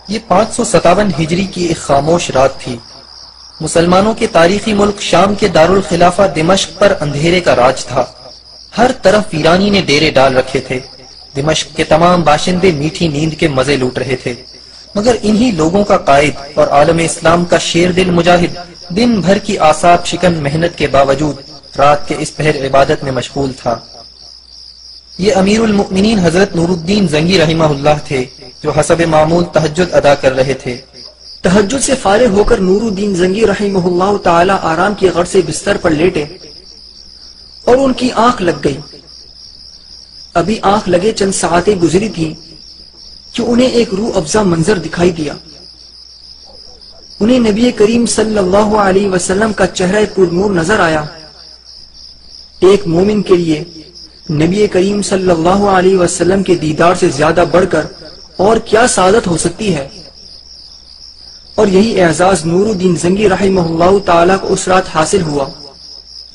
یہ 557 ہجری کی ایک خاموش رات تھی۔ مسلمانوں کے تاریخی ملک شام کے دارالخلافہ دمشق پر اندھیرے کا راج تھا۔ ہر طرف ویرانی نے ڈیرے ڈال رکھے تھے۔ دمشق کے تمام باشندے میٹھی نیند کے مزے لوٹ رہے تھے، مگر انہی لوگوں کا قائد اور عالم اسلام کا شیر دل مجاہد دن بھر کی اعصاب شکن محنت کے باوجود رات کے اس پہر عبادت میں مشغول تھا۔ یہ امیر المؤمنین حضرت نور الدین زنگی رحمہ اللہ تھے، جو حسب معمول تہجد ادا کر رہے تھے۔ تہجد سے فارغ ہو کر نور الدین زنگی رحمہ اللہ تعالی آرام کی غرض سے بستر پر لیٹے اور ان کی آنکھ لگ گئی۔ ابھی آنکھ لگے چند ساعتیں گزری تھی کہ انہیں ایک روح افزا منظر دکھائی دیا۔ انہیں نبی کریم صلی اللہ علیہ وسلم کا چہرہ پر نور نظر آیا۔ ایک مومن کے لیے نبی کریم صلی اللہ علیہ وسلم کے دیدار سے زیادہ بڑھ کر اور کیا سعادت ہو سکتی ہے؟ اور یہی اعزاز نور الدین زنگی رحمہ اللہ تعالیٰ کو اس رات حاصل ہوا۔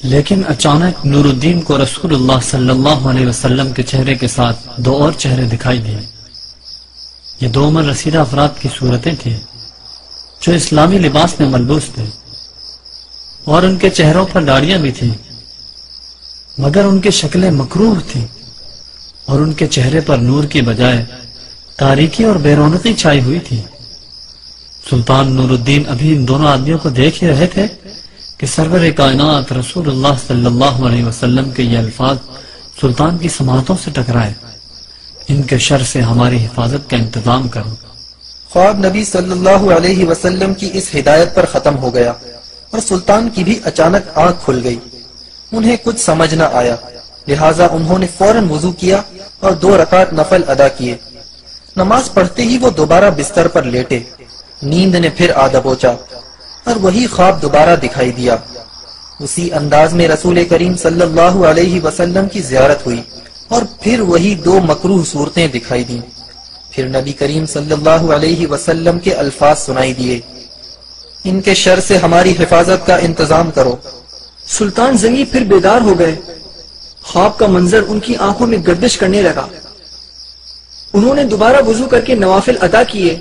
لیکن اچانک نور الدین کو رسول اللہ صلی اللہ علیہ وسلم کے چہرے کے ساتھ دو اور چہرے دکھائی دیے۔ یہ دو عمر رسیدہ افراد کی صورتیں تھیں جو اسلامی لباس میں ملبوس تھے، اور ان کے چہروں پر داڑیاں بھی تھیں، مگر ان کی شکلیں مکروہ تھیں، اور ان کے چہرے پر نور کی بجائے تاریکی اور بے رونقی چھائی ہوئی تھی۔ سلطان نور الدین ابھی ان دونوں آدمیوں کو دیکھ ہی رہے تھے کہ سرور کائنات رسول اللہ صلی اللہ علیہ وسلم کے یہ الفاظ سلطان کی سماعتوں سے ٹکرائے: ان کے شر سے ہماری حفاظت کا انتظام کرو۔ خواب نبی صلی اللہ علیہ وسلم کی اس ہدایت پر ختم ہو گیا، اور سلطان کی بھی اچانک آنکھ کھل گئی۔ انہیں کچھ سمجھ نہ آیا، لہٰذا انہوں نے فوراً وضو کیا اور 2 رکعت نفل ادا کیے۔ نماز پڑھتے ہی وہ دوبارہ بستر پر لیٹے۔ نیند نے پھر آ دبوچا اور وہی خواب دوبارہ دکھائی دیا۔ اسی انداز میں رسول کریم صلی اللہ علیہ وسلم کی زیارت ہوئی، اور پھر وہی 2 مکروہ صورتیں دکھائی دیں۔ پھر نبی کریم صلی اللہ علیہ وسلم کے الفاظ سنائی دیے: ان کے شر سے ہماری حفاظت کا انتظام کرو۔ سلطان زنگی پھر بیدار ہو گئے۔ خواب کا منظر ان کی آنکھوں میں گردش کرنے لگا۔ انہوں نے دوبارہ وضو کر کے نوافل ادا کیے،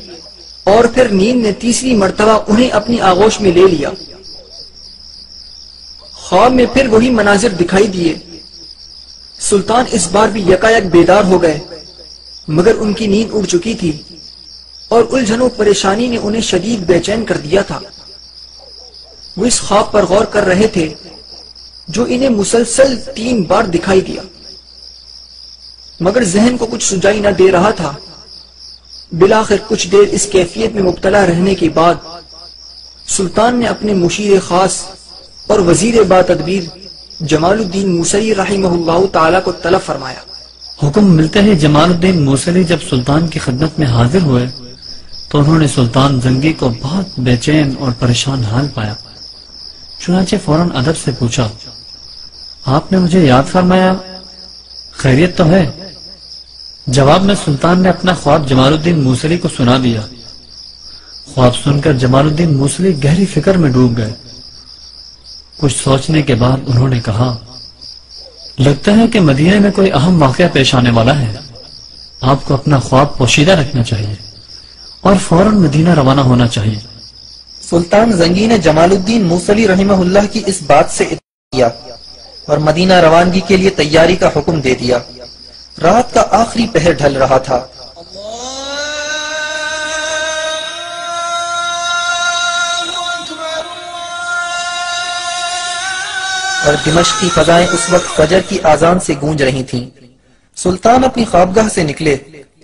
اور پھر نیند نے تیسری مرتبہ انہیں اپنی آغوش میں لے لیا۔ خواب میں پھر وہی مناظر دکھائی دیے۔ سلطان اس بار بھی یکایک بیدار ہو گئے، مگر ان کی نیند اڑ چکی تھی، اور الجھن و پریشانی نے انہیں شدید بے چین کر دیا تھا۔ وہ اس خواب پر غور کر رہے تھے جو انہیں مسلسل 3 بار دکھائی دیا، مگر ذہن کو کچھ سجائی نہ دے رہا تھا۔ بالآخر کچھ دیر اس کیفیت میں مبتلا رہنے کے بعد سلطان نے اپنے مشیر خاص اور وزیر با تدبیر جمال الدین موصلی رحمہ اللہ تعالیٰ کو طلب فرمایا۔ حکم ملتے ہی جمال الدین موصلی جب سلطان کی خدمت میں حاضر ہوئے تو انہوں نے سلطان زنگی کو بہت بے چین اور پریشان حال پایا۔ چنانچہ فوراً ادب سے پوچھا: آپ نے مجھے یاد فرمایا، خیریت تو ہے؟ جواب میں سلطان نے اپنا خواب جمال الدین موصلی کو سنا دیا۔ خواب سن کر جمال الدین موصلی گہری فکر میں ڈوب گئے۔ کچھ سوچنے کے بعد انہوں نے کہا: لگتا ہے کہ مدینے میں کوئی اہم واقعہ پیش آنے والا ہے۔ آپ کو اپنا خواب پوشیدہ رکھنا چاہیے اور فوراً مدینہ روانہ ہونا چاہیے۔ سلطان زنگی نے جمال الدین موصلی رحمہ اللہ کی اس بات سے اطمینان کیا اور مدینہ روانگی کے لیے تیاری کا حکم دے دیا۔ رات کا آخری پہر ڈھل رہا تھا۔ اور دمشق کی فضائیں اس وقت فجر کی آذان سے گونج رہی تھیں۔ سلطان اپنی خوابگاہ سے نکلے،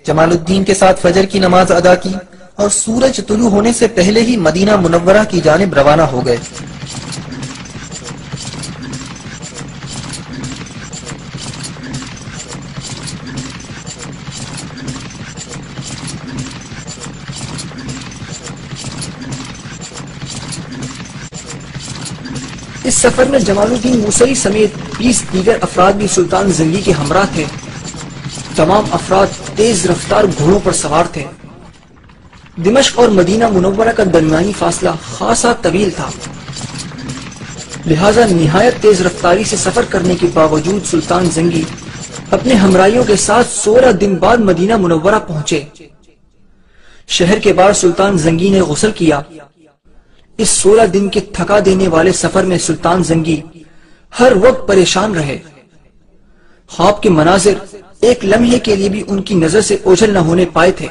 جمال الدین کے ساتھ فجر کی نماز ادا کی، اور سورج طلوع ہونے سے پہلے ہی مدینہ منورہ کی جانب روانہ ہو گئے۔ اس سفر میں جمال الدین موصلی سمیت 20 دیگر افراد بھی سلطان زنگی کے ہمراہ تھے۔ تمام افراد تیز رفتار گھوڑوں پر سوار تھے۔ دمشق اور مدینہ منورہ کا درمیانی فاصلہ خاصا طویل تھا، لہذا نہایت تیز رفتاری سے سفر کرنے کے باوجود سلطان زنگی اپنے ہمراہیوں کے ساتھ 16 دن بعد مدینہ منورہ پہنچے۔ شہر کے باہر سلطان زنگی نے غسل کیا۔ اس 16 دن کے تھکا دینے والے سفر میں سلطان زنگی ہر وقت پریشان رہے۔ خواب کے مناظر ایک لمحے کے لیے بھی ان کی نظر سے اوجھل نہ ہونے پائے تھے۔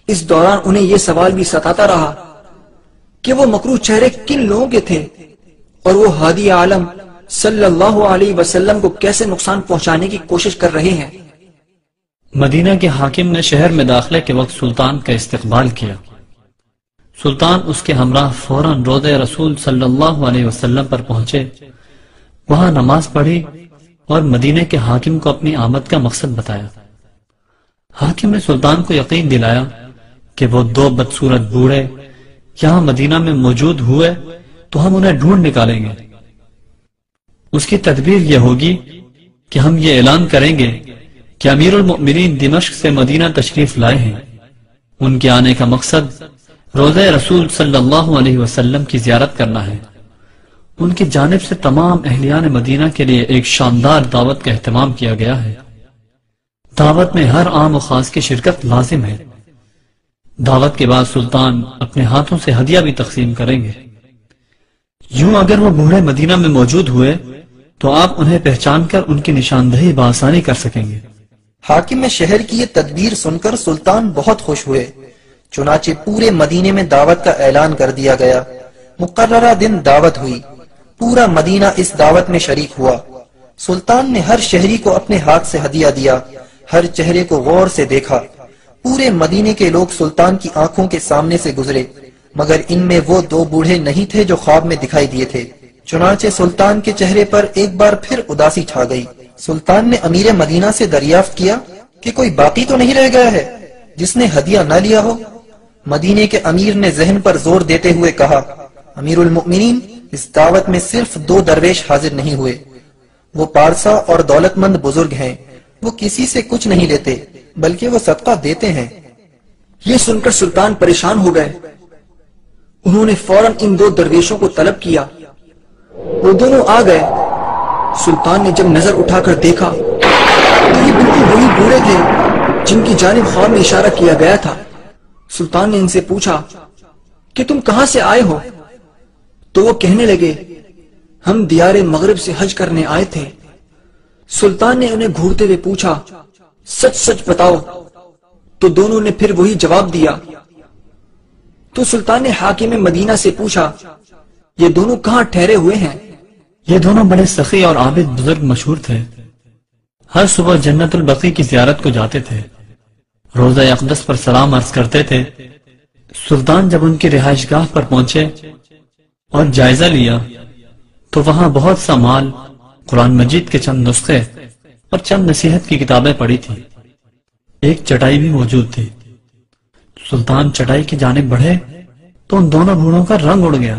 اس دوران انہیں یہ سوال بھی ستاتا رہا کہ وہ مکروہ چہرے کن لوگوں کے تھے اور وہ ہادی عالم صلی اللہ علیہ وسلم کو کیسے نقصان پہنچانے کی کوشش کر رہے ہیں۔ مدینہ کے حاکم نے شہر میں داخلے کے وقت سلطان کا استقبال کیا۔ سلطان اس کے ہمراہ فوراً روضہ رسول صلی اللہ علیہ وسلم پر پہنچے، وہاں نماز پڑھی اور مدینہ کے حاکم کو اپنی آمد کا مقصد بتایا۔ حاکم نے سلطان کو یقین دلایا کہ وہ 2 بدصورت بوڑھے یہاں مدینہ میں موجود ہوئے تو ہم انہیں ڈھونڈ نکالیں گے۔ اس کی تدبیر یہ ہوگی کہ ہم یہ اعلان کریں گے کہ امیر المؤمنین دمشق سے مدینہ تشریف لائے ہیں۔ ان کے آنے کا مقصد روضہ رسول صلی اللہ علیہ وسلم کی زیارت کرنا ہے۔ ان کی جانب سے تمام اہلیان مدینہ کے لیے ایک شاندار دعوت کا اہتمام کیا گیا ہے۔ دعوت میں ہر عام و خاص کی شرکت لازم ہے۔ دعوت کے بعد سلطان اپنے ہاتھوں سے ہدیہ بھی تقسیم کریں گے۔ یوں اگر وہ بوڑھے مدینہ میں موجود ہوئے تو آپ انہیں پہچان کر ان کی نشاندہی بآسانی کر سکیں گے۔ حاکم شہر کی یہ تدبیر سن کر سلطان بہت خوش ہوئے، چنانچہ پورے مدینے میں دعوت کا اعلان کر دیا گیا۔ مقررہ دن دعوت ہوئی، پورا مدینہ اس دعوت میں شریک ہوا۔ سلطان نے ہر شہری کو اپنے ہاتھ سے ہدیہ دیا، ہر چہرے کو غور سے دیکھا۔ پورے مدینے کے لوگ سلطان کی آنکھوں کے سامنے سے گزرے، مگر ان میں وہ 2 بوڑھے نہیں تھے جو خواب میں دکھائی دیے تھے۔ چنانچہ سلطان کے چہرے پر ایک بار پھر اداسی چھا گئی۔ سلطان نے امیر مدینہ سے دریافت کیا کہ کوئی باقی تو نہیں رہ گیا ہے جس نے ہدیہ نہ لیا ہو۔ مدینے کے امیر نے ذہن پر زور دیتے ہوئے کہا، امیر المؤمنین، اس دعوت میں صرف 2 درویش حاضر نہیں ہوئے۔ وہ پارسا اور دولت مند بزرگ ہیں، وہ کسی سے کچھ نہیں لیتے بلکہ وہ صدقہ دیتے ہیں۔ یہ سن کر سلطان پریشان ہو گئے۔ انہوں نے فوراً ان 2 درویشوں کو طلب کیا۔ وہ دونوں آ گئے۔ سلطان نے جب نظر اٹھا کر دیکھا تو یہ بالکل وہی بوڑھے تھے جن کی جانب خواب میں اشارہ کیا گیا تھا۔ سلطان نے ان سے پوچھا کہ تم کہاں سے آئے ہو؟ تو وہ کہنے لگے، ہم دیار مغرب سے حج کرنے آئے تھے۔ سلطان نے انہیں گھورتے ہوئے پوچھا، سچ سچ بتاؤ؟ تو دونوں نے پھر وہی جواب دیا۔ تو سلطان نے حاکم مدینہ سے پوچھا، یہ دونوں کہاں ٹھہرے ہوئے ہیں؟ یہ دونوں بڑے سخی اور عابد بزرگ مشہور تھے، ہر صبح جنت البقیع کی زیارت کو جاتے تھے، روضہ اقدس پر سلام عرض کرتے تھے۔ سلطان جب ان کی رہائش گاہ پر پہنچے اور جائزہ لیا تو وہاں بہت سا مال، قرآن مجید کے چند نسخے اور چند نصیحت کی کتابیں پڑی تھی۔ ایک چٹائی بھی موجود تھی۔ سلطان چٹائی کی جانب بڑھے تو ان دونوں بوڑھوں کا رنگ اڑ گیا۔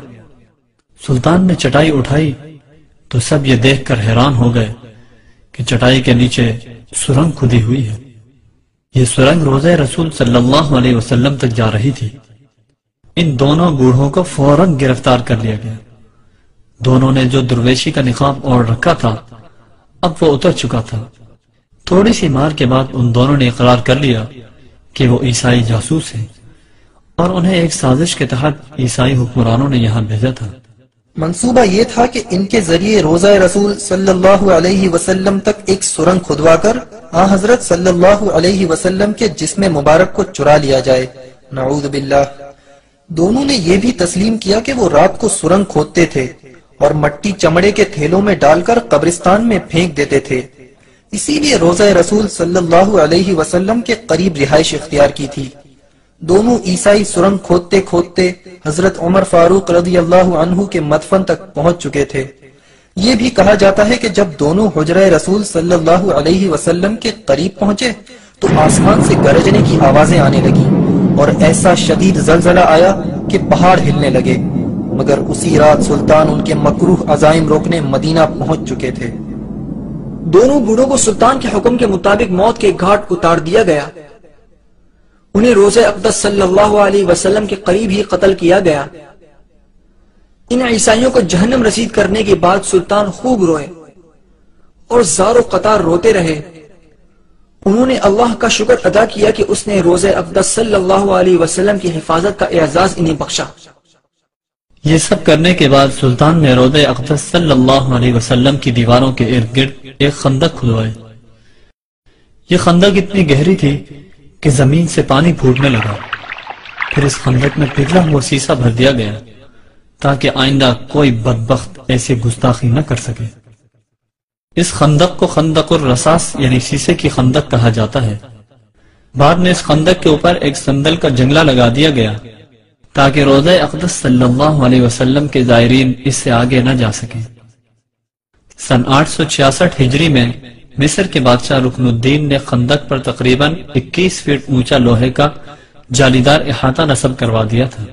سلطان نے چٹائی اٹھائی تو سب یہ دیکھ کر حیران ہو گئے کہ چٹائی کے نیچے سرنگ کھدی ہوئی ہے۔ یہ سرنگ روضہ رسول صلی اللہ علیہ وسلم تک جا رہی تھی۔ ان دونوں بوڑھوں کو فوراً گرفتار کر لیا گیا۔ دونوں نے جو درویشی کا نقاب اوڑھ رکھا تھا اب وہ اتر چکا تھا۔ تھوڑی سی مار کے بعد ان دونوں نے اقرار کر لیا کہ وہ عیسائی جاسوس ہیں اور انہیں ایک سازش کے تحت عیسائی حکمرانوں نے یہاں بھیجا تھا۔ منصوبہ یہ تھا کہ ان کے ذریعے روضہ رسول صلی اللہ علیہ وسلم تک ایک سرنگ کھدوا کر آن حضرت صلی اللہ علیہ وسلم کے جسم مبارک کو چرا لیا جائے، نعوذ باللہ۔ دونوں نے یہ بھی تسلیم کیا کہ وہ رات کو سرنگ کھودتے تھے اور مٹی چمڑے کے تھیلوں میں ڈال کر قبرستان میں پھینک دیتے تھے، اسی لیے روضہ رسول صلی اللہ علیہ وسلم کے قریب رہائش اختیار کی تھی۔ دونوں عیسائی سرنگ کھودتے کھودتے حضرت عمر فاروق رضی اللہ عنہ کے مدفن تک پہنچ چکے تھے۔ یہ بھی کہا جاتا ہے کہ جب دونوں حجرہ رسول صلی اللہ علیہ وسلم کے قریب پہنچے تو آسمان سے گرجنے کی آوازیں آنے لگی اور ایسا شدید زلزلہ آیا کہ پہاڑ ہلنے لگے، مگر اسی رات سلطان ان کے مکروہ عزائم روکنے مدینہ پہنچ چکے تھے۔ دونوں بوڑھوں کو سلطان کے حکم کے مطابق موت کے گھاٹ اتار دیا گیا۔ انہیں روضہ اقدس صلی اللہ علیہ وسلم کے قریب ہی قتل کیا گیا۔ ان عیسائیوں کو جہنم رسید کرنے کے بعد سلطان خوب روئے اور زار و قطار روتے رہے۔ انہوں نے اللہ کا شکر ادا کیا کہ اس نے روزہ اقدس صلی اللہ علیہ وسلم کی حفاظت کا اعزاز انہیں بخشا۔ یہ سب کرنے کے بعد سلطان نے روضہ اقدس صلی اللہ علیہ وسلم کی دیواروں کے ارد گرد ایک خندق کھدوائے۔ یہ خندق اتنی گہری تھی کہ زمین سے پانی پھوٹنے لگا۔ پھر اس خندق میں پگھلا ہوا سیسا بھر دیا گیا تاکہ آئندہ کوئی بدبخت ایسی گستاخی نہ کر سکے۔ اس خندق کو خندق الرصاص یعنی سیسے کی خندق کہا جاتا ہے۔ بعد میں اس خندق کے اوپر ایک سندل کا جنگلہ لگا دیا گیا تاکہ روضہ اقدس صلی اللہ علیہ وسلم کے زائرین اس سے آگے نہ جا سکیں۔ سن 866 ہجری میں مصر کے بادشاہ رکن الدین نے خندق پر تقریباً 21 فٹ اونچا لوہے کا جالیدار احاطہ نصب کروا دیا تھا۔